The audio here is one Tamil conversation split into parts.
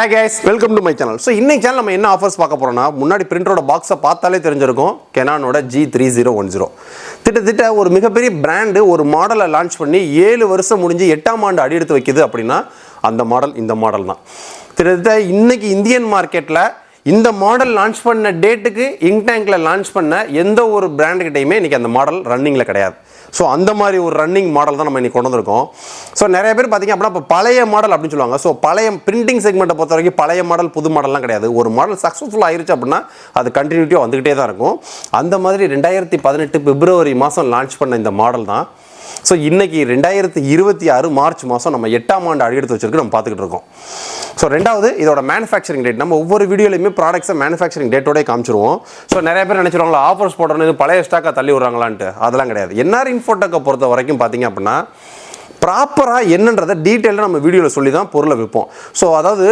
Hi guys, welcome to my channel. So இன்னைக்கு சேனல் நம்ம என்ன ஆஃபர்ஸ் பார்க்க போறோம்னா முன்னாடி பிரிண்டரோட பாக்ஸை பார்த்தாலே தெரிஞ்சிருக்கும் CANONோட G3010 திட்டத்திட்ட ஒரு மிகப்பெரிய பிராண்ட் ஒரு மாடலை லான்ச் பண்ணி 7 வருஷம் முடிஞ்சு 8ஆம் ஆண்டு அடி எடுத்து வைக்குது அப்படின்னா அந்த மாடல் இந்த மாடல் தான். திட்டத்திட்ட இன்னைக்கு இந்தியன் மார்க்கெட்டில் இந்த மாடல் லான்ச் பண்ண டேட்டுக்கு இங்க் டேங்கில் லான்ச் பண்ண எந்த ஒரு பிராண்டுக்கிட்டையுமே இன்றைக்கி அந்த மாடல் ரன்னிங்கில் கிடையாது. ஸோ அந்த மாதிரி ஒரு ரன்னிங் மாடல் தான் நம்ம இன்றைக்கி கொண்டு வந்திருக்கோம். ஸோ நிறைய பேர் பார்த்திங்க அப்படின்னா இப்போ பழைய மாடல் அப்படின்னு சொல்லுவாங்க. ஸோ பழைய பிரிண்டிங் செக்மெண்ட்டை பொறுத்த வரைக்கும் பழைய மாடல் புது மாடல்லாம் கிடையாது. ஒரு மாடல் சக்ஸஸ்ஃபுல் ஆயிருச்சு அப்படின்னா அது கண்டினியூட்டியாக வந்துக்கிட்டே தான் இருக்கும். அந்த மாதிரி 2018 பிப்ரவரி மாதம் லான்ச் பண்ண இந்த மாடல் தான். ஸோ இன்றைக்கி 2026 மார்ச் மாதம் நம்ம 8ஆம் ஆண்டு அடி எடுத்து வச்சிருக்கு நம்ம பார்த்துக்கிட்டு இருக்கோம். ஸோ ரெண்டாவது இதோட மேனுஃபேக்சரிங் டேட் நம்ம ஒவ்வொரு வீடியோலையுமே ப்ராடக்ட்ஸை மேனுஃபேக்சரிங் டேட்டோடய காமிச்சிருவோம். ஸோ நிறைய பேர் நினச்சிருவாங்களா ஆஃபர்ஸ் போடுறது பழைய ஸ்டாக்காக தள்ளி விடுறாங்களான்ட்டு. அதெல்லாம் கிடையாது. என்ஆர் இன்ஃபோடெக்கை பொறுத்த வரைக்கும் பார்த்திங்க அப்படின்னா ப்ராப்பராக என்னன்றதை டீட்டெயிலாக நம்ம வீடியோவில் சொல்லி தான் பொருளை விற்போம். ஸோ அதாவது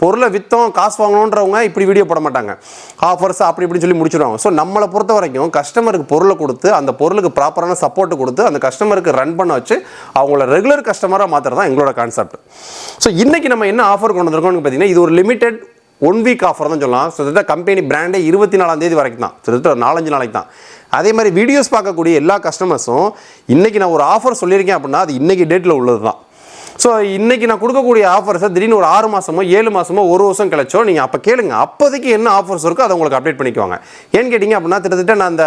பொருளை விற்றோம் காசு வாங்கணுன்றவங்க இப்படி வீடியோ போட மாட்டாங்க. ஆஃபர்ஸ் அப்படி இப்படின்னு சொல்லி முடிச்சிடுவாங்க. ஸோ நம்மளை பொறுத்த வரைக்கும் கஸ்டமருக்கு பொருளை கொடுத்து அந்த பொருளுக்கு ப்ராப்பரான சப்போர்ட் கொடுத்து அந்த கஸ்டமருக்கு ரன் பண்ண வச்சு அவங்கள ரெகுலர் கஸ்டமராக மாற்றுறது தான் எங்களோட கான்செப்ட். ஸோ இன்றைக்கி நம்ம என்ன ஆஃபர் கொண்டு வந்திருக்கோம்னு பார்த்தீங்கன்னா இது ஒரு லிமிடெட் 1 வீக் ஆஃபர் தான் சொல்லலாம். ஸோ கம்பெனி பிராண்டே 24ஆம் தேதி வரைக்கும் தான். ஸோ ஒரு 4-5 நாளைக்கு தான். அதே மாதிரி வீடியோஸ் பார்க்கக்கூடிய எல்லா கஸ்டமர்ஸும் இன்றைக்கி நான் ஒரு ஆஃபர் சொல்லியிருக்கேன் அப்படின்னா அது இன்றைக்கி டேட்டில் உள்ளது தான். ஸோ இன்றைக்கி நான் கொடுக்கக்கூடிய ஆஃபர்ஸை திடீர்னு ஒரு 6 மாதமோ 7 மாதமோ 1 வருஷம் கழிச்சோ நீங்கள் அப்போ கேளுங்க. அப்போதைக்கு என்ன ஆஃபர்ஸ் இருக்கோ அதை உங்களுக்கு அப்டேட் பண்ணிக்குவாங்க. ஏன்னு கேட்டிங்க அப்படின்னா கிட்டத்தட்ட நான் அந்த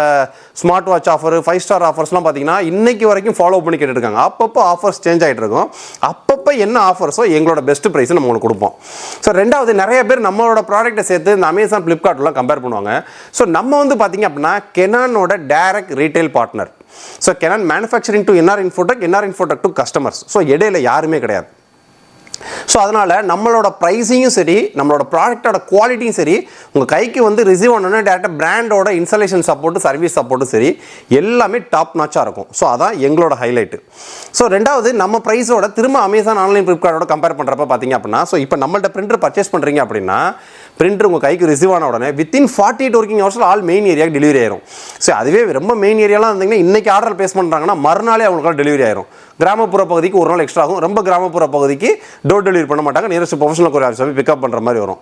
ஸ்மார்ட் வாட்ச் ஆஃபர் 5 ஸ்டார் ஆஃபர்ஸ்லாம் பார்த்தீங்கன்னா இன்றைக்கி வரைக்கும் ஃபாலோ பண்ணி கேட்டுருக்காங்க. அப்பப்போ ஆஃபர்ஸ் சேஞ்ச் ஆகிட்டு இருக்கும். அப்பப்போ என்ன ஆஃபர்ஸோ எங்களோட பெஸ்ட் ப்ரைஸ் நம்ம உங்களுக்கு கொடுப்போம். ஸோ ரெண்டாவது நிறைய பேர் நம்மளோட ப்ராடக்ட்டை சேர்த்து இந்த அமேசான் ஃப்ளிப்கார்ட்லாம் கம்பேர் பண்ணுவாங்க. ஸோ நம்ம வந்து பார்த்திங்க அப்படின்னா CANONோட direct retail partner. So CANON manufacturing to NR Infotech to customers. So இடையில யாருமே கிடையாது. ஸோ அதனால் நம்மளோட ப்ரைஸிங்கும் சரி நம்மளோட ப்ராடக்டோட குவாலிட்டியும் சரி உங்கள் கைக்கு வந்து ரிசீவ் பண்ணோன்னா டேரெக்டாக பிராண்டோட இன்ஸ்டாலேஷன் சப்போர்ட்டு சர்வீஸ் சப்போர்ட்டும் சரி எல்லாமே டாப் நாச்சாக இருக்கும். ஸோ அதான் எங்களோட ஹைலைட்டு. ஸோ ரெண்டாவது நம்ம ப்ரைஸோட திரும்ப அமேசான் ஆன்லைன் ஃப்ளிப்கார்ட்டோட கம்பேர் பண்ணுறப்ப பார்த்தீங்க அப்படின்னா ஸோ இப்போ நம்மள்ட்ட பிரிண்டர் பர்ச்சேஸ் பண்ணுறீங்க அப்படின்னா பிரிண்டர் உங்கள் கைக்கு ரிசீவ் ஆன உடனே வித்தின் 48 ஒர்க்கிங் ஹவர்ஸில் ஆல் மெயின் ஏரியாவுக்கு டெலிவரி ஆயிரும். ஸோ அதுவே ரொம்ப மெயின் ஏரியாலாம் இருந்தீங்கன்னா இன்றைக்கி ஆர்டர் ப்ளேஸ் பண்ணுறாங்கன்னா மறுநாளே அவங்களுக்காக டெலிவரி ஆயிரும். கிராமப்புற பகுதிக்கு ஒரு நாள் எக்ஸ்ட்ரா ஆகும். ரொம்ப கிராமப்புற பகுதிக்கு டோர் டெலிவரி பண்ண மாட்டாங்க. Nearest professional courier office pickup பண்ணுற மாதிரி வரும்.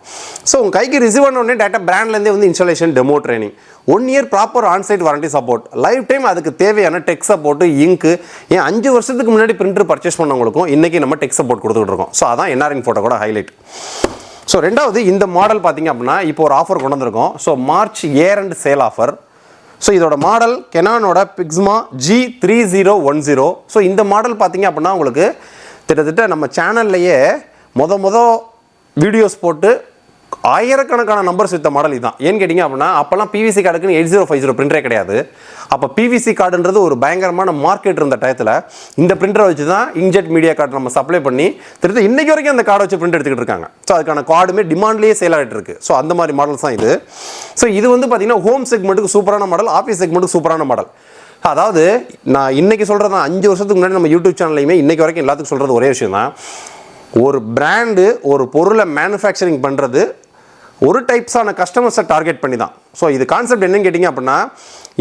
ஸோ உங்கள் கைக்கு ரிசீவ் ஆன உடனே டேட்டா பிராண்ட்லேருந்தே வந்து installation demo training 1 year proper onsite warranty support life time அதுக்கு தேவையான டெக் சப்போர்ட்டு இங்கு ஏன் 5 வருஷத்துக்கு முன்னாடி பிரிண்டர் பர்ச்சேஸ் பண்ணவங்களுக்கும் இன்றைக்கி நம்ம டெக் சப்போர்ட் கொடுத்துட்டு இருக்கோம். ஸோ அதான் என்ஆர் இன்ஃபோடெக்கோட ஹைலைட். ஸோ ரெண்டாவது இந்த மாடல் பார்த்திங்க அப்படின்னா இப்போ ஒரு ஆஃபர் கொண்டு வந்திருக்கோம். So March year and sale offer. So இதோட மாடல் CANONோட பிக்ஸ்மா G3010. ஸோ இந்த மாடல் பார்த்திங்க அப்படின்னா உங்களுக்கு கிட்டத்தட்ட நம்ம சேனல்லையே வீடியோஸ் போட்டு ஆயிரக்கணக்கான நம்பர்ஸ் வித்த மாடல் இதுதான். ஏன்னு கேட்டிங்க அப்படின்னா அப்போல்லாம் பிவிசி கார்டுக்குன்னு 8050 பிரிண்டரே கிடையாது. அப்போ பிவிசி கார்டுன்றது ஒரு பயங்கரமான மார்க்கெட் இருந்த டயத்தில் இந்த பிரிண்டரை வச்சு தான் இன்ஜெட் மீடியா கார்டு நம்ம சப்ளை பண்ணி திருத்த இன்றைக்கி வரைக்கும் அந்த கார்டை வச்சு பிரிண்ட் எடுத்துக்கிட்டு இருக்காங்க. ஸோ அதுக்கான கார்டுமே டிமாண்ட்லேயே சேல் ஆகிட்டு இருக்கு. ஸோ அந்த மாதிரி மாடல்ஸ் தான் இது. ஸோ இது வந்து பார்த்திங்கன்னா ஹோம் செக்மெண்ட்டுக்கு சூப்பரான மாடல், ஆஃபீஸ் செக்மெண்ட்டுக்கு சூப்பரான மாடல். அதாவது நான் இன்றைக்கி சொல்கிறது தான் 5 வருஷத்துக்கு முன்னாடி நம்ம யூடியூப் சேனல்லையுமே இன்றைக்கி வரைக்கும் எல்லாத்துக்கும் சொல்கிறது ஒரே விஷயம் தான். ஒரு பிராண்டு ஒரு பொருளை மேனுஃபேக்சரிங் பண்ணுறது ஒரு டைப்ஸான கஸ்டமர்ஸை டார்கெட் பண்ணி தான். ஸோ இது கான்செப்ட் என்னன்னு கேட்டிங்க அப்படின்னா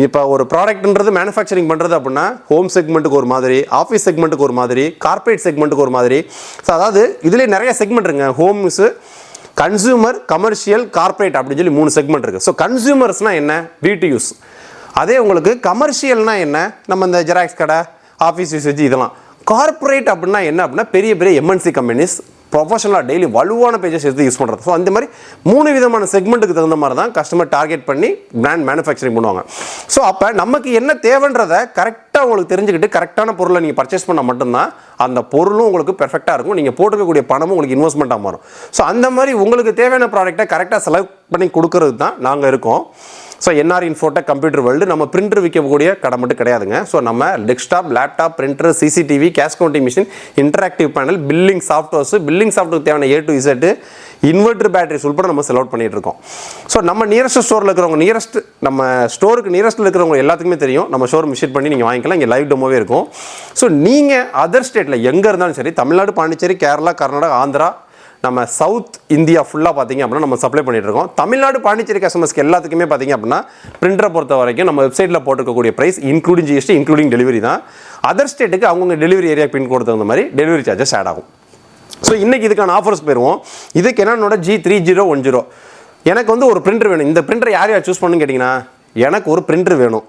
இப்போ ஒரு ப்ராடக்ட்ன்றது மேனுஃபேக்சரிங் பண்ணுறது அப்படின்னா ஹோம் செக்மெண்ட்டுக்கு ஒரு மாதிரி, ஆஃபீஸ் செக்மெண்ட்டுக்கு ஒரு மாதிரி, கார்பரேட் செக்மெண்ட்டுக்கு ஒரு மாதிரி. ஸோ அதாவது இதுலேயே நிறைய செக்மெண்ட் இருக்குங்க. ஹோம்ஸு, கன்சூமர், கமர்ஷியல், கார்பரேட் அப்படின்னு சொல்லி 3 செக்மெண்ட் இருக்குது. ஸோ கன்சூமர்ஸ்னால் என்ன? வீட்டு யூஸ். அதே உங்களுக்கு கமர்ஷியல்னால் என்ன? நம்ம இந்த ஜெராக்ஸ் கடை, ஆஃபீஸ் யூசேஜ் இதெல்லாம். கார்பரேட் அப்படின்னா என்ன அப்படின்னா பெரிய பெரிய எம்என்சி கம்பெனிஸ் ப்ரொஃபஷனலாக டெய்லி வலுவான பேஜஸ் எடுத்து யூஸ் பண்ணுறது. ஸோ அந்த மாதிரி 3 விதமான செக்மெண்ட்டுக்கு தகுந்த மாதிரி தான் கஸ்டமர் டார்கெட் பண்ணி பிராண்ட் மேனுஃபேக்சரிங் பண்ணுவாங்க. ஸோ அப்போ நமக்கு என்ன தேவைன்றதை கரெக்டாக உங்களுக்கு தெரிஞ்சுக்கிட்டு கரெக்டான பொருளை நீங்கள் பர்ச்சேஸ் பண்ணால் மட்டும்தான் அந்த பொருளும் உங்களுக்கு பெர்ஃபெக்டாக இருக்கும். நீங்கள் போட்டுக்கக்கூடிய பணமும் உங்களுக்கு இன்வெஸ்ட்மெண்ட்டாக மாறும். ஸோ அந்த மாதிரி உங்களுக்கு தேவையான ப்ராடக்டை கரெக்டாக செலக்ட் பண்ணி கொடுக்கறது தான் நாங்கள் இருக்கோம். So NR Infotech computer world நம்ம பிரிண்டர் விற்கக்கூடிய கடை மட்டும் கிடையாதுங்க. ஸோ நம்ம desktop, laptop, printer, CCTV, cash counting machine, interactive panel, billing சாஃப்ட்வேருக்கு தேவையான A to Z, inverter batteries உட்பட நம்ம செல் அவுட் பண்ணிட்டு இருக்கோம். ஸோ நம்ம நியரஸ்ட் ஸ்டோரில் இருக்கிறவங்க நம்ம ஸ்டோருக்கு நியரஸ்ட்டில் இருக்கிறவங்க எல்லாத்துக்குமே தெரியும். நம்ம ஷோரூம் விசிட் பண்ணி நீங்கள் வாங்கிக்கலாம். இங்கே லைவ் டெமோவே இருக்கும். ஸோ நீங்கள் அதர் ஸ்டேட்டில் எங்கே இருந்தாலும் சரி, தமிழ்நாடு, பாண்டிச்சேரி, கேரளா, கர்நாடகா, ஆந்திரா, நம்ம சவுத் இந்தியா ஃபுல்லாக பார்த்திங்க அப்படின்னா நம்ம சப்ளை பண்ணிட்டு இருக்கோம். தமிழ்நாடு, பாண்டிச்சேரி கஸ்டமர்ஸ்க்கு எல்லாத்துக்குமே பார்த்திங்க அப்படின்னா பிரிண்டரை பொறுத்த வரைக்கும் நம்ம வெப்சைட்டில் போட்டுக்கக்கூடிய price including GST including delivery தான். அதர் ஸ்டேட்டுக்கு அவங்கவுங்க டெலிவரி ஏரியா பின் கோடு தகுந்த மாதிரி டெலிவரி சார்ஜஸ் ஆட் ஆகும். ஸோ இன்றைக்கி இதுக்கான ஆஃபர்ஸ் போயிடுவோம். இது கேனானோட G3010. எனக்கு வந்து ஒரு பிரிண்டர் வேணும். இந்த பிரிண்டர் யார் யார் சூஸ் பண்ணுன்னு கேட்டிங்கன்னா, எனக்கு ஒரு பிரிண்டர் வேணும்.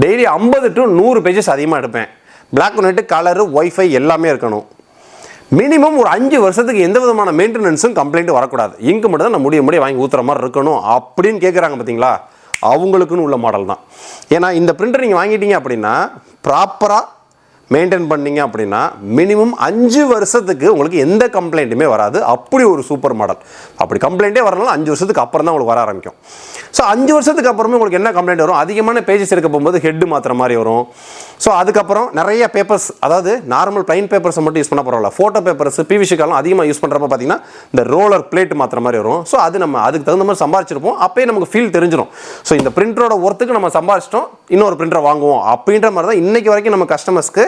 டெய்லி 50 to 100 பேஜஸ் அதிகமாக எடுப்பேன். Black and white, colour, wifi எல்லாமே இருக்கணும். மினிமம் ஒரு 5 வருஷத்துக்கு எந்த விதமான மெயின்டெனன்ஸும் கம்ப்ளைண்ட் வரக்கூடாது. இங்கு மட்டும் தான் நான் முடிய வாங்கி ஊற்றுற மாதிரி இருக்கணும் அப்படின்னு கேட்குறாங்க பார்த்தீங்களா, அவங்களுக்குன்னு உள்ள மாடல் தான். ஏன்னா இந்த பிரிண்டர் நீங்கள் வாங்கிட்டீங்க அப்படின்னா ப்ராப்பராக மெயின்டைன் பண்ணிங்க அப்படின்னா மினிமம் 5 வருஷத்துக்கு உங்களுக்கு எந்த கம்ப்ளைண்ட்டுமே வராது. அப்படி ஒரு சூப்பர் மாடல். அப்படி கம்ப்ளைண்ட்டே வரனால 5 வருஷத்துக்கு அப்புறம் தான் உங்களுக்கு வர ஆரம்பிக்கும். ஸோ 5 வருஷத்துக்கு அப்புறமே உங்களுக்கு என்ன கம்ப்ளைண்ட் வரும், அதிகமான பேஜஸ் இருக்க போகும்போது ஹெட்டு மாற்றுற மாதிரி வரும். ஸோ அதுக்கப்புறம் நிறைய பேப்பர்ஸ், அதாவது நார்மல் ப்ளைன் பேப்பர்ஸை மட்டும் யூஸ் பண்ண பரவாயில்ல, ஃபோட்டோ பேப்பர்ஸ், பிவிசி காலம் அதிகமாக யூஸ் பண்ணுறப்ப பார்த்தீங்கன்னா இந்த ரோலர் பிளேட் மாற்றுற மாதிரி வரும். ஸோ அது நம்ம அதுக்கு தகுந்த மாதிரி சம்பாரிச்சிருப்போம். அப்போயே நமக்கு ஃபீல் தெரிஞ்சிடும். ஸோ இந்த பிரிண்டரோட ஒர்த்துக்கு நம்ம சம்பாரிச்சிட்டோம், இன்னொரு பிரிண்டரை வாங்குவோம் அப்படின்ற மாதிரி தான் இன்றைக்கி வரைக்கும் நம்ம கஸ்டமர்ஸ்க்கு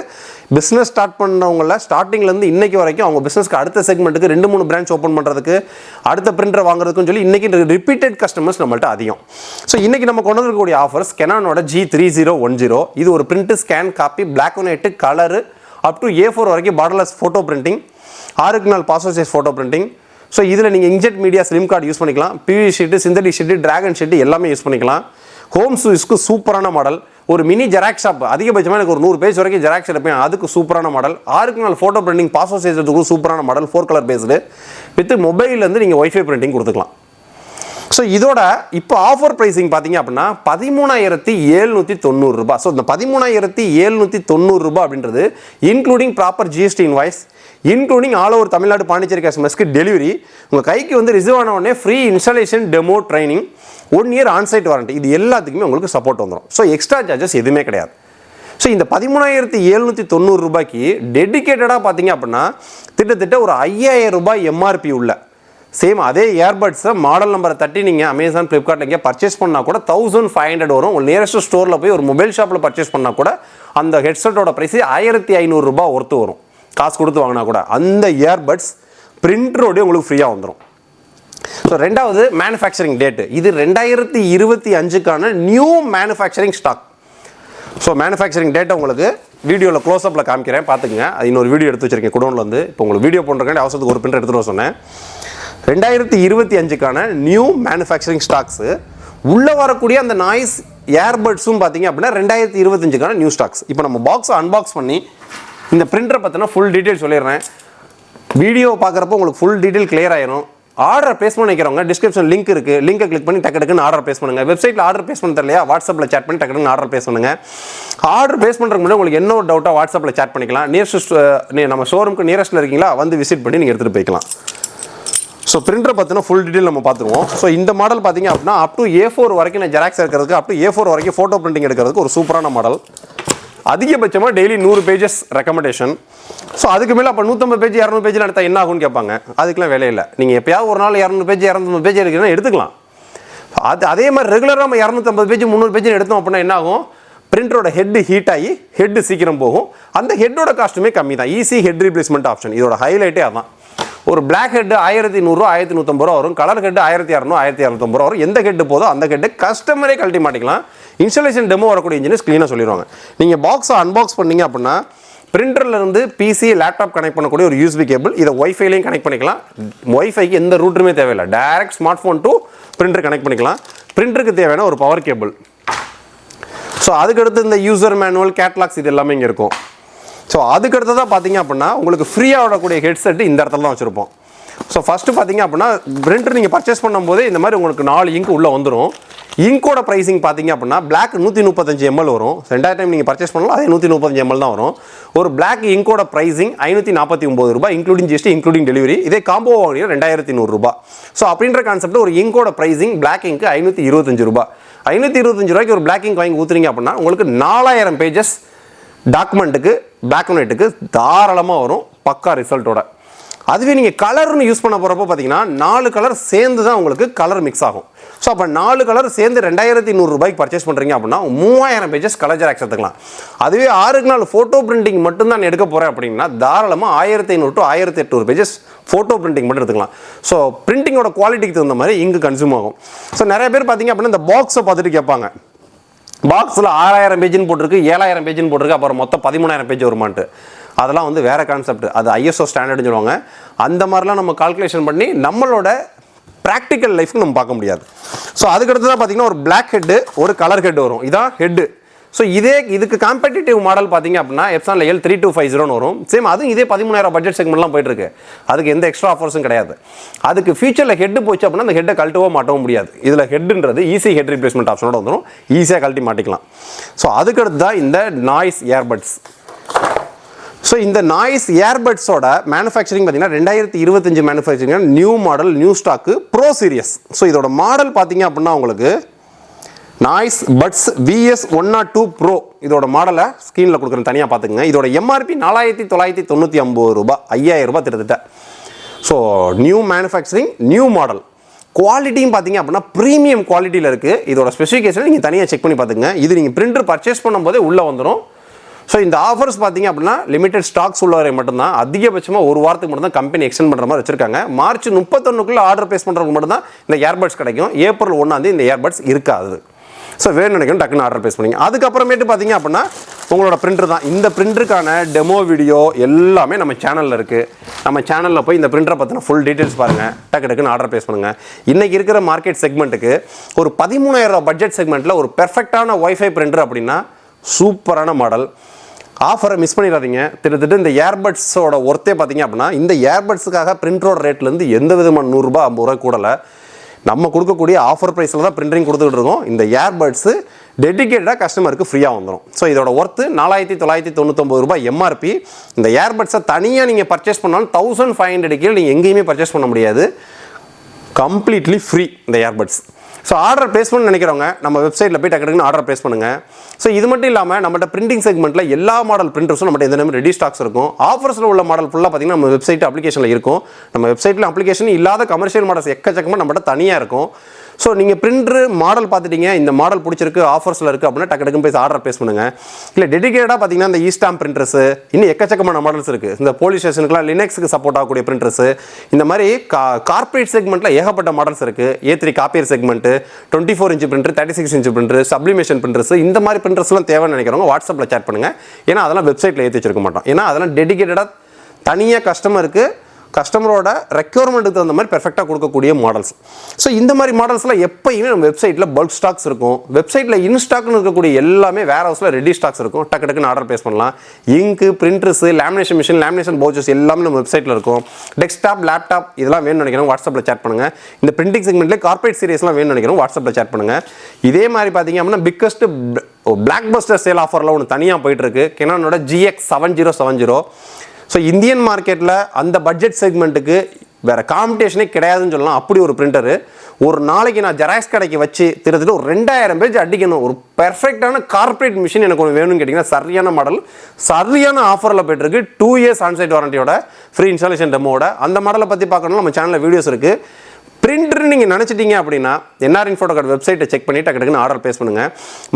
பிஸ்னஸ் ஸ்டார்ட் பண்ணவங்கள ஸ்டார்டிங்லேருந்து இன்றைக்கி வரைக்கும் அவங்க பிஸ்னஸ்க்கு அடுத்த செக்மெண்ட்டுக்கு 2-3 பிரான்ச் ஓப்பன் பண்ணுறதுக்கு, அடுத்த பிரிண்டர் வாங்குறதுக்குன்னு சொல்லி இன்றைக்கி ரிப்பீட்டட் கஸ்டமர்ஸ் நம்மள்ட்ட அதிகம். ஸோ இன்றைக்கி நம்ம கொண்டு வரக்கூடிய ஆஃபர்ஸ் கேனானோட G3010. இது ஒரு print, scan, copy, black and white, colour, up to A4 வரைக்கும் பார்டர்லெஸ் ஃபோட்டோ பிரிண்டிங், 6க்கு 4 passport size photo printing. So இதில் நீங்கள் inkjet media slim card use பண்ணிக்கலாம். PV sheet, synthetic sheet, dragon sheet எல்லாமே யூஸ் பண்ணிக்கலாம். ஹோம் யூஸ்க்கு சூப்பரான மாடல். ஒரு மினி ஜெராக்ஸ் ஷாப், அதிகபட்சமாக எனக்கு ஒரு 100 பேஜ் வரைக்கும் ஜெராக்ஸ் எடுப்பேன், அதுக்கு சூப்பரான மாடல். 6க்கு 4 ஃபோட்டோ பிரிண்டிங், பாஸ்போர்ட் சைஸ் எடுத்துக்கும் சூப்பரான மாடல், 4 கலர் பேஸ்டு வித் மொபைல்லேருந்து நீங்கள் ஒய்ஃபை பிரிண்டிங் கொடுத்துக்கலாம். ஸோ இதோட இப்போ ஆஃபர் ப்ரைஸிங் பார்த்தீங்க அப்படின்னா 13,790 ரூபாய். ஸோ இந்த 13,790 ரூபாய் அப்படின்றது including proper GST invoice, including all over Tamil Nadu, Pondicherry கஸ்டமர்ஸ்க்கு டெலிவரி, உங்கள் கைக்கு வந்து ரிசீவ் ஆன உடனே free installation, demo, training, 1 year onsite warranty, இது எல்லாத்துக்குமே உங்களுக்கு சப்போர்ட் வந்துடும். ஸோ எக்ஸ்ட்ரா சார்ஜஸ் எதுவுமே கிடையாது. ஸோ இந்த 13,790 ரூபாய்க்கு டெடிக்கேட்டடாக பார்த்தீங்க அப்படின்னா கிட்டத்தட்ட ஒரு 5,000 ரூபாய் MRP உள்ள சேம் அதே இயர்பட்ஸை மாடல் நம்பரை தட்டி நீங்கள் அமேசான், ஃப்ளிப்கார்ட் இங்கே பர்ச்சேஸ் பண்ணால் கூட 1,500 வரும். ஒரு நியரஸ்ட் ஸ்டோரில் போய் ஒரு மொபைல் ஷாப்பில் பர்ச்சேஸ் பண்ணால் கூட அந்த ஹெட்செட்டோட ப்ரைஸ் 1,500 ரூபாய் ஒர்த்து வரும். காசு கொடுத்து வாங்கினா கூட அந்த இயர்பட்ஸ் பிரிண்டரோடய உங்களுக்கு ஃப்ரீயாக வந்துடும். ஸோ ரெண்டாவது மேனுஃபேக்சரிங் டேட்டு, இது 2025க்கான new manufacturing stock. So manufacturing டேட்டை உங்களுக்கு வீடியோவில் க்ளோஸ்அப்பில் காமிக்கிறேன், பார்த்துக்குங்க. அது இன்னொரு வீடியோ எடுத்து வச்சிருக்கேன் குடோனில் வந்து. இப்போ உங்களுக்கு வீடியோ பண்ணுறதுக்காண்டி அவசரத்துக்கு ஒரு பிரிண்டர் எடுத்துகிட்டு வர சொன்னேன். 2025க்கான நியூ மேனுஃபேக்சரிங் ஸ்டாக்ஸு உள்ளே வரக்கூடிய அந்த நாய்ஸ் ஏர்பட்ஸும் பார்த்தீங்க அப்படின்னா 2025க்கான நியூ ஸ்டாக்ஸ். இப்போ நம்ம பாக்ஸை அன்பாக்ஸ் பண்ணி இந்த பிரிண்டரை பற்றினா ஃபுல் டீட்டெயில் சொல்லிடுறேன். வீடியோ பார்க்குறப்போ உங்களுக்கு ஃபுல் டீட்டெயில் கிளியர் ஆயிரும். ஆர்டர் பேஸ் பண்ண வைக்கிறவங்க டிஸ்கிரிப்ஷன் லிங்க் இருக்குது, லிங்கை கிளிக் பண்ணி டக்குன்னு ஆர்டர் பேஸ் பண்ணுங்கள். வெப்சைட்டில் ஆர்டர் பேஸ் பண்ண தெரியலையா, வாட்ஸ்அப்பில் சேட் பண்ணி டக்குன்னு ஆர்டர் பேஸ் பண்ணுங்கள். ஆர்டர் பேஸ் பண்ணுறதுக்கு முன்னாடி உங்களுக்கு என்ன ஒரு டவுட்டாக வாட்ஸ்அப்பில் சேட் பண்ணிக்கலாம். நியரஸ்ட் நம்ம ஷோரூமுக்கு நியரஸ்ட்டில் இருக்கீங்களா, வந்து விசிட் பண்ணி நீங்கள் எடுத்துகிட்டு போய்க்கலாம். ஸோ பிரிண்டர் பார்த்தினா ஃபுல் டீட்டெயில் நம்ம பார்த்துருவோம். ஸோ இந்த மாடல் பார்த்தீங்க அப்படின்னா அப் டு A4 வரைக்கும் நான் ஜெராக்ஸ் எடுக்கிறதுக்கு, அப் டு A4 வரைக்கும் ஃபோட்டோ பிரிண்டிங் எடுக்கிறதுக்கு ஒரு சூப்பரான மாடல். அதிகபட்சமாக டெய்லி 100 பேஜஸ் ரெக்கமெண்டேஷன். ஸோ அதுக்கு மேலே அப்போ 150 பேஜ் 200 பேஜில் எடுத்தால் என்ன ஆகும்னு கேட்பாங்க. அதுக்கெலாம் வேலையில்லை. நீங்கள் எப்போயாவது ஒரு நாள் 200 பேஜ் 250 பேஜ் எடுக்கிறீங்கன்னா எடுத்துக்கலாம். அதே மாதிரி ரெகுலராக நம்ம 250 பேஜ் 300 பேஜ் எடுத்தோம் அப்படின்னா என்ன ஆகும், பிரிண்டரோட ஹெட் ஹீட் ஆகி ஹெட் சீக்கிரம் போகும். அந்த ஹெட்டோட காஸ்ட்டுமே கம்மி தான். ஈஸி ஹெட் ரீப்ளேஸ்மெண்ட் ஆப்ஷன், இதோட ஹைலைட்டே அதான். ஒரு பிளாக் ஹெட் 1,100 1,150 ரூபா வரும், கலர் ஹெட் 1,200 1,250 ரூபா வரும். எந்த ஹெட் போதோ அந்த ஹெட்டு கஸ்டமரே கழட்டி மாட்டிக்கலாம். இன்ஸ்டாலேஷன் டெமோ வரக்கூடிய இன்ஜினியர்ஸ் க்ளீனாக சொல்லிடுவாங்க. நீங்கள் பாக்ஸை அன்பாக்ஸ் பண்ணீங்க அப்படின்னா பிரிண்டர்லேருந்து பிசி, லேப்டாப் கனெக்ட் பண்ணக்கூடிய ஒரு USB கேபிள், இதை ஒய்ஃபைலையும் கனெக்ட் பண்ணிக்கலாம். ஒய்ஃபைக்கு எந்த ரூட்டருமே தேவையில்லை, direct smart phone to printer connect பண்ணிக்கலாம். பிரிண்டருக்கு தேவையான ஒரு பவர் கேபிள். ஸோ அதுக்கடுத்து இந்த யூசர் மேனுவல், கேட்லாக்ஸ் இது எல்லாமே இங்கே இருக்கும். ஸோ அதுக்கடுத்ததாக பார்த்தீங்க அப்படின்னா உங்களுக்கு ஃப்ரீயாக விடக்கூடிய ஹெட்செட்டு இந்த இடத்துல தான் வச்சுருப்போம். ஸோ ஃபஸ்ட்டு பார்த்தீங்க அப்படின்னா பிரிண்டர் நீங்கள் பர்ச்சேஸ் பண்ணும்போது இந்த மாதிரி உங்களுக்கு 4 இங்க் உள்ளே வந்துடும். இங்கோட ப்ரைஸிங் பார்த்தீங்க அப்படின்னா பிளாக் 135 ml வரும். 2வது டைம் நீங்கள் பர்ச்சேஸ் பண்ணலாம், அதே 135 ml தான் வரும். ஒரு பிளாக் இங்கோட ப்ரைஸிங் 549 ரூபாய், இன்க்ளூடிங் GST, இன்க்ளூடிங் டெலிவரி. இதே காம்போ வாங்கினா 2,100 ரூபாய். ஸோ அப்படின்ற கான்செப்ட் ஒரு இங்கோட ப்ரைஸிங் பிளாக் இங்க்கு 525 ரூபாய். 525 ரூபாய்க்கு ஒரு பிளாக் இங்க் வாங்கி ஊற்றுறீங்க அப்படின்னா உங்களுக்கு 4000 பேஜஸ் டாக்குமெண்ட்டுக்கு பிளாக் அண்ட் ஒயிட்டுக்கு தாராளமாக வரும், பக்கா ரிசல்ட்டோட. அதுவே நீங்கள் கலர்னு யூஸ் பண்ண போகிறப்போ பார்த்தீங்கன்னா 4 கலர் சேர்ந்து தான் உங்களுக்கு கலர் மிக்ஸ் ஆகும். ஸோ அப்போ 4 கலர் சேர்ந்து 2,100 ரூபாய்க்கு பர்ச்சேஸ் பண்ணுறீங்க அப்படின்னா 3000 பேஜஸ் கலர் ஜெராக்ஸ் எடுத்துக்கலாம். அதுவே 6க்கு 4 ஃபோட்டோ பிரிண்டிங் மட்டும் தான் எடுக்க போகிறேன் அப்படின்னா தாராளமாக 1,500 to 1,800 பேஜஸ் ஃபோட்டோ பிரிண்டிங் மட்டும் எடுத்துக்கலாம். ஸோ பிரிண்டிங்கோட குவாலிட்டிக்கு தகுந்த மாதிரி இங்கு கன்சியூம் ஆகும். ஸோ நிறைய பேர் பார்த்தீங்க அப்படின்னா இந்த பாக்ஸை பார்த்துட்டு கேட்பாங்க, பாக்ஸில் 6,000 பேஜின்னு போட்டிருக்கு, 7,000 பேஜின்னு போட்டிருக்கு, அப்புறம் மொத்தம் 13,000 பேஜ் வருமான்ட்டு. அதெல்லாம் வந்து வேறு கான்செப்ட். அது ISO ஸ்டாண்டர்ட்னு சொல்லுவாங்க. அந்த மாதிரிலாம் நம்ம கால்குலேஷன் பண்ணி நம்மளோட ப்ராக்டிக்கல் லைஃப்க்கு நம்ம பார்க்க முடியாது. ஸோ அதுக்கடுத்து தான் பார்த்தீங்கன்னா ஒரு பிளாக் ஹெட்டு, ஒரு கலர் ஹெட் வரும். இதான் ஹெட்டு. ஸோ இதுக்கு காம்படிட்டிவ் மாடல் பார்த்தீங்க அப்படின்னா எப்சானில் L3250 வரும். சேம் அதுவும் இதே 13,000 பட்ஜெட் செக்மெண்ட்லாம் போயிட்டுருக்கு. அதுக்கு எந்த எக்ஸ்ட்ரா ஆஃபர்ஸும் கிடையாது. அதுக்கு ஃபியூச்சரில் ஹெட்டு போச்சு அப்படின்னா அந்த ஹெட்டை கழட்டவோ மாட்டவும் முடியாது. இதில் ஹெட்டுன்றது ஈஸி ஹெட் ரீப்ளேஸ்மெண்ட் ஆப்ஷனோட வந்துடும். ஈஸியாக கழட்டி மாட்டிக்கலாம். ஸோ அதுக்கடுத்து தான் இந்த நாய்ஸ் இயர்பட்ஸ். ஸோ இந்த நாய்ஸ் இயர்பட்ஸோட மேனுஃபேக்சரிங் பார்த்தீங்கன்னா 2025 manufacturing, new model, new stock, pro series. So இதோட மாடல் பார்த்தீங்க அப்படின்னா உங்களுக்கு நாய்ஸ் பட்ஸ் VS102 ப்ரோ. இதோட மாடலை ஸ்க்ரீனில் கொடுக்குறேன், தனியாக பார்த்துக்குங்க. இதோட MRP 4,950 ரூபாய், 5,000 ரூபாய் திட்டத்தட்ட. So new manufacturing, new model. குவாலிட்டியும் பார்த்தீங்க அப்படின்னா ப்ரீமியம் குவாலிட்டியில் இருக்குது. இதோட ஸ்பெசிஃபிகேஷன் நீங்கள் தனியாக செக் பண்ணி பார்த்துங்க. இது நீங்கள் பிரிண்டர் பர்ச்சேஸ் பண்ணும்போதே உள்ளே வந்துடும். ஸோ இந்த ஆஃபர்ஸ் பார்த்தீங்க அப்படின்னா லிமிடெட் ஸ்டாக்ஸ் உள்ளவரை மட்டும்தான். அதிகபட்சமாக ஒரு வாரத்துக்கு மட்டும் தான் கம்பெனி எக்ஸ்டெண்ட் பண்ணுற மாதிரி வச்சிருக்காங்க. மார்ச் 31க்குள்ளே ஆர்டர் பிளேஸ் பண்ணுறவங்க மட்டும் தான் இந்த இயர்பட்ஸ் கிடைக்கும். ஏப்ரல் 1 இந்த இயர்பட்ஸ் இருக்காது. ஸோ வேணும்னு நினைக்கணும், டக்குன்னு ஆர்டர் பிளேஸ் பண்ணிங்க. அதுக்கப்புறமேட்டு பார்த்தீங்க அப்படின்னா உங்களோட பிரிண்டர் தான். இந்த பிரிண்டருக்கான டெமோ வீடியோ எல்லாமே நம்ம சேனலில் இருக்குது. நம்ம சேனலில் போய் இந்த பிரிண்டரை பற்றின ஃபுல் டீட்டெயில்ஸ் பாருங்கள். டக்குன்னு ஆர்டர் பிளேஸ் பண்ணுங்கள். இன்றைக்கி இருக்கிற மார்க்கெட் செக்மெண்ட்டுக்கு ஒரு 13,000 பட்ஜெட் செக்மெண்ட்டில் ஒரு பெர்ஃபெக்டான வைஃபை பிரிண்டர் அப்படின்னா சூப்பரான மாடல். ஆஃபரை மிஸ் பண்ணிடாதீங்க. திட்டத்தட்ட இந்த இயர்பட்ஸோட ஒர்த்தே பார்த்தீங்க அப்படின்னா இந்த இயர்பட்ஸுக்காக பிரிண்டரோட ரேட்லேருந்து எந்த விதமான 100 ரூபா 50 ரூபா கூடலை. நம்ம கொடுக்கக்கூடிய ஆஃபர் ப்ரைஸில் தான் பிரிண்டரிங் கொடுத்துக்கிட்டு இருக்கோம். இந்த இயர்பட்ஸு டெடிக்கேட்டடாக கஸ்டமருக்கு ஃப்ரீயாக வந்துடும். ஸோ இதோட ஒர்த்து 4,999 ரூபாய் MRP. இந்த இயர்பட்ஸை தனியாக நீங்கள் பர்ச்சேஸ் பண்ணாலும் 1,500 கீழே நீங்கள் எங்கேயுமே பர்ச்சேஸ் பண்ண முடியாது. கம்ப்ளீட்லி ஃப்ரீ இந்த இயர்பட்ஸ். ஸோ ஆர்டர் பிளேஸ் பண்ண நினைக்கிறவங்க நம்ம வெப்சைட்டில் போய் டக்குன்னு ஆர்டர் பிளேஸ் பண்ணுங்கள். ஸோ இது மட்டும் இல்லாமல் நம்மகிட்ட பிரிண்டிங் செக்மெண்ட்டில் எல்லா மாடல் பிரிண்டர்ஸும் நம்மகிட்ட எந்த நேரம் ரெடி ஸ்டாக்ஸ் இருக்கும். ஆஃபர்ஸில் உள்ள மாடல் ஃபுல்லாக பார்த்தீங்கன்னா நம்ம வெப்சைட் அப்ளிகேஷனில் இருக்கும். நம்ம வெப்சைட்டில் அப்ளிகேஷன் இல்லாத கமர்ஷியல் மாடல்ஸ் எக்கச்சக்கமாக நம்மகிட்ட தனியாக இருக்கும். ஸோ நீங்கள் பிரிண்டர் மாடல் பார்த்துட்டீங்க, இந்த மாடல் பிடிச்சிருக்கு, ஆஃபர்ஸில் இருக்குது அப்படின்னா டக்கு போய் ஆர்டர் பிளேஸ் பண்ணுங்கள். இல்லை டெடிக்கேட்டாக பார்த்தீங்கன்னா இந்த ஈஸ்டாம் பிரிண்டர்ஸு இன்னும் எக்கச்சக்கமான மாடல்ஸ் இருக்குது. இந்த போலீஸ் ஸ்டேஷனுக்குலாம் லினக்ஸுக்கு சப்போர்ட் ஆகக்கூடிய பிரிண்டர்ஸு, இந்த மாதிரி கார்பரேட் செக்மெண்ட்டில் ஏகப்பட்ட மாடல்ஸ் இருக்குது. A3 copier segment, 24 inch printer, 36 inch printer, sublimation printers, இந்த மாதிரி பிரிண்டர்ஸ்லாம் தேவைன்னு நினைக்கிறவங்க வாட்ஸ்அப்பில் சேட் பண்ணுங்கள். ஏன்னா அதெல்லாம் வெப்சைட்டில் ஏற்றி வச்சிருக்க மாட்டோம். ஏன்னா அதெல்லாம் டெடிக்கேட்டடாக தனியாக கஸ்டமரோட ரெக்யர்மெண்ட்டுக்கு தகுந்த மாதிரி பெர்ஃபெக்டாக கொடுக்கக்கூடிய மாடல்ஸ். ஸோ இந்த மாதிரி மாடல்ஸ்லாம் எப்பயுமே நம்ம வெப்சைட்டில் பல்க் ஸ்டாக்ஸ் இருக்கும். வெப்சைட்டில் இன்ஸ்டாக்னு இருக்கக்கூடிய எல்லாமே வேர் ஹவுஸில் ரெடி ஸ்டாக்ஸ் இருக்கும். டக்குன்னு ஆர்டர் பிளேஸ் பண்ணலாம். இங்கு, printers, lamination machine, lamination pouches எல்லாமே நம்ம வெப்சைட்டில் இருக்கும். டெஸ்க்டாப், லேப்டாப் இதெல்லாம் வேணும்னு நினைக்கிறோம் வாட்ஸ்அப்பில் சேட் பண்ணுங்கள். இந்த பிரிண்டிங் செக்மெண்ட்லேயே கார்பரேட் சீரிஸ்லாம் வேணும்னு நினைக்கிறோம் வாட்ஸ்அப்பில் சேட் பண்ணுங்கள். இதே மாதிரி பார்த்தீங்க அப்படின்னா பிக்கஸ்ட் பிளாக்பஸ்டர் சேல் ஆஃபரில் ஒன்று தனியாக போயிட்டுருக்கு. கேனானோட GX7070. ஸோ இந்தியன் மார்க்கெட்டில் அந்த பட்ஜெட் செக்மெண்ட்டுக்கு வேறு காம்படிஷனே கிடையாதுன்னு சொல்லலாம். அப்படி ஒரு பிரிண்டரு ஒரு நாளைக்கு நான் ஜெராக்ஸ் கடைக்கு வச்சு திட்டத்தட்ட ஒரு 2000 பேஜ் அடிக்கணும். ஒரு பெர்ஃபெக்டான கார்பரேட் மிஷின் எனக்கு ஒன்று வேணும்னு கேட்டிங்கன்னா சரியான மாடல், சரியான ஆஃபரில் போய்ட்டுருக்கு. 2 இயர்ஸ் ஆன்சைட் வாரண்டியோட, ஃப்ரீ இன்ஸ்டாலேஷன் டெமோட. அந்த மாடலை பற்றி பார்க்கணும் நம்ம சேனலில் வீடியோஸ் இருக்குது. பிரிண்டர் நீங்கள் நினச்சிட்டீங்க அப்படின்னா NR Info வெப்சைட்டை செக் பண்ணி டக்குன்னு ஆர்டர் பிளேஸ் பண்ணுங்கள்.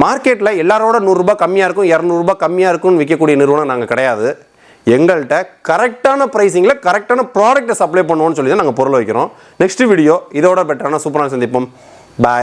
மார்க்கெட்டில் எல்லாரோட 100 ரூபா கம்மியாக இருக்கும், 200 ரூபா கம்மியாக இருக்கும்னு விற்கக்கூடிய நிறுவனம் நாங்கள் கிடையாது. எங்கள்கிட்ட கரெக்டான ப்ரைஸிங்கில் கரெக்டான ப்ராடக்ட்டை சப்ளை பண்ணுவோம்னு சொல்லி தான் நாங்கள் பொருள் வைக்கிறோம். நெக்ஸ்ட் வீடியோ இதோட பெட்டரான சூப்பரான சந்திப்போம். பாய்.